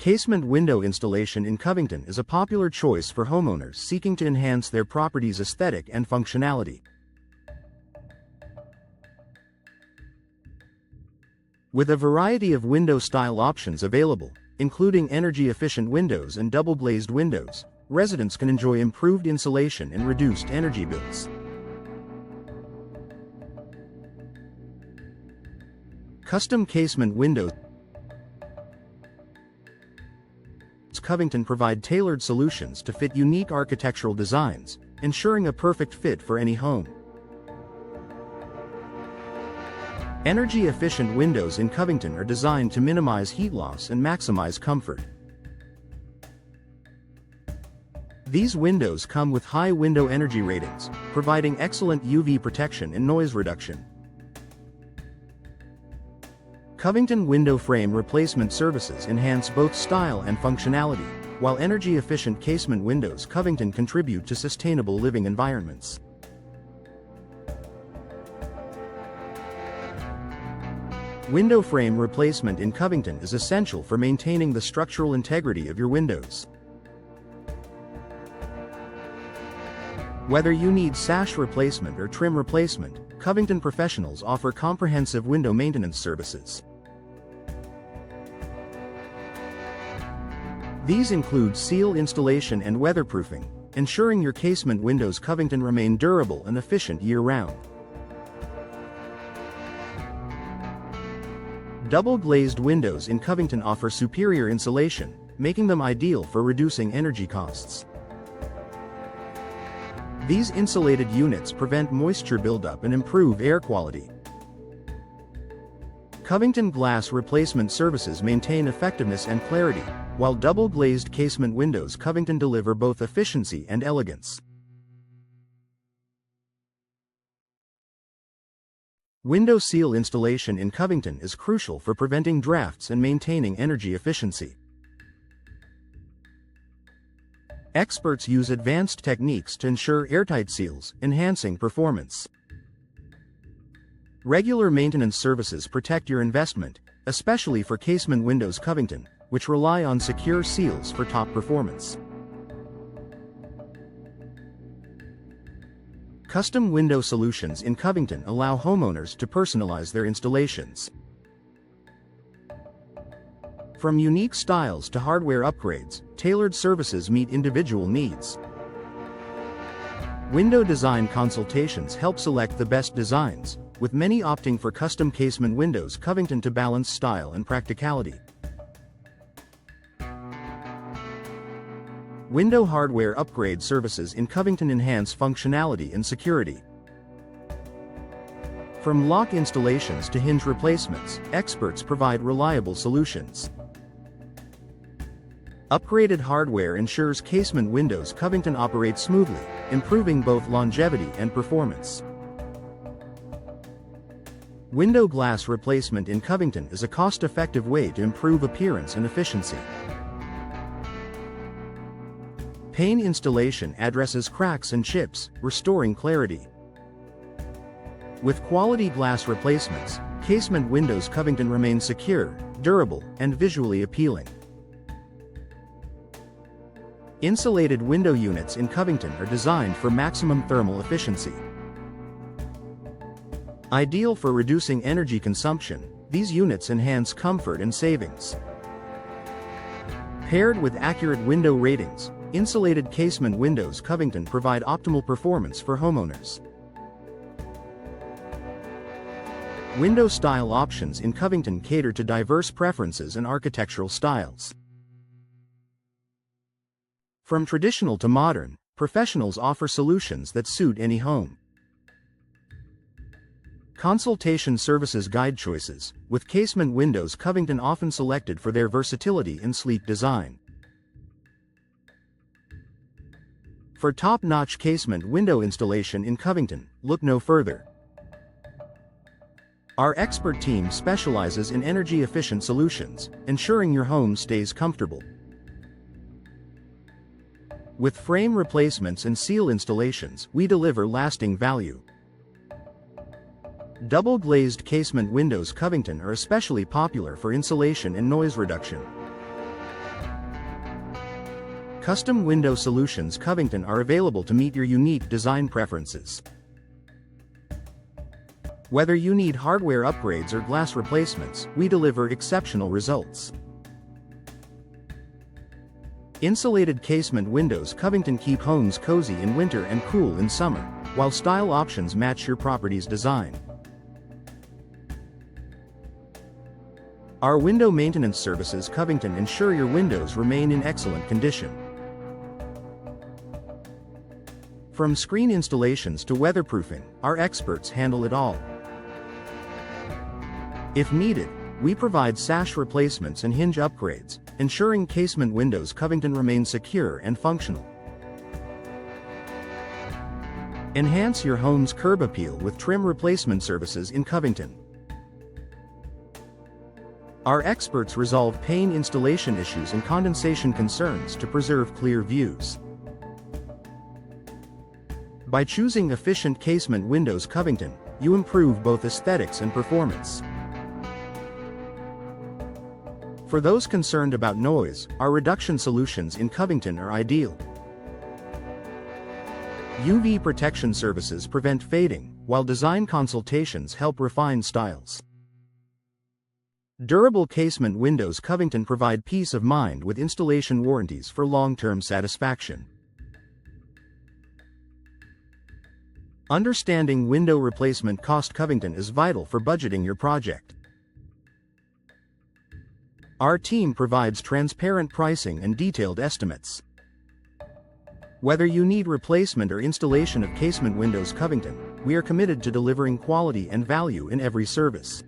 Casement window installation in Covington is a popular choice for homeowners seeking to enhance their property's aesthetic and functionality. With a variety of window style options available, including energy-efficient windows and double-glazed windows, residents can enjoy improved insulation and reduced energy bills. Custom casement windows. Covington provide tailored solutions to fit unique architectural designs, ensuring a perfect fit for any home. Energy-efficient windows in Covington are designed to minimize heat loss and maximize comfort. These windows come with high window energy ratings, providing excellent UV protection and noise reduction. Covington window frame replacement services enhance both style and functionality, while energy-efficient casement windows Covington contribute to sustainable living environments. Window frame replacement in Covington is essential for maintaining the structural integrity of your windows. Whether you need sash replacement or trim replacement, Covington professionals offer comprehensive window maintenance services. These include seal installation and weatherproofing, ensuring your casement windows Covington remain durable and efficient year-round. Double-glazed windows in Covington offer superior insulation, making them ideal for reducing energy costs. These insulated units prevent moisture buildup and improve air quality. Covington glass replacement services maintain effectiveness and clarity, while double-glazed casement windows Covington deliver both efficiency and elegance. Window seal installation in Covington is crucial for preventing drafts and maintaining energy efficiency. Experts use advanced techniques to ensure airtight seals, enhancing performance. Regular maintenance services protect your investment, especially for casement windows Covington, which rely on secure seals for top performance. Custom window solutions in Covington allow homeowners to personalize their installations. From unique styles to hardware upgrades, tailored services meet individual needs. Window design consultations help select the best designs, with many opting for custom casement windows Covington to balance style and practicality. Window hardware upgrade services in Covington enhance functionality and security. From lock installations to hinge replacements, experts provide reliable solutions. Upgraded hardware ensures casement windows Covington operate smoothly, improving both longevity and performance. Window glass replacement in Covington is a cost-effective way to improve appearance and efficiency. Pane installation addresses cracks and chips, restoring clarity. With quality glass replacements, casement windows Covington remain secure, durable, and visually appealing. Insulated window units in Covington are designed for maximum thermal efficiency. Ideal for reducing energy consumption, these units enhance comfort and savings. Paired with accurate window ratings, insulated casement windows Covington provide optimal performance for homeowners. Window style options in Covington cater to diverse preferences and architectural styles. From traditional to modern, professionals offer solutions that suit any home. Consultation services guide choices, with casement windows Covington often selected for their versatility and sleek design. For top-notch casement window installation in Covington, look no further. Our expert team specializes in energy-efficient solutions, ensuring your home stays comfortable. With frame replacements and seal installations, we deliver lasting value. Double-glazed casement windows Covington are especially popular for insulation and noise reduction. Custom window solutions Covington are available to meet your unique design preferences. Whether you need hardware upgrades or glass replacements, we deliver exceptional results. Insulated casement windows Covington keep homes cozy in winter and cool in summer, while style options match your property's design. Our window maintenance services Covington ensure your windows remain in excellent condition. From screen installations to weatherproofing, our experts handle it all. If needed, we provide sash replacements and hinge upgrades, ensuring casement windows Covington remain secure and functional. Enhance your home's curb appeal with trim replacement services in Covington. Our experts resolve pane installation issues and condensation concerns to preserve clear views. By choosing efficient casement windows Covington, you improve both aesthetics and performance. For those concerned about noise, our reduction solutions in Covington are ideal. UV protection services prevent fading, while design consultations help refine styles. Durable casement windows Covington provide peace of mind with installation warranties for long-term satisfaction. Understanding window replacement cost Covington is vital for budgeting your project. Our team provides transparent pricing and detailed estimates. Whether you need replacement or installation of casement windows Covington, we are committed to delivering quality and value in every service.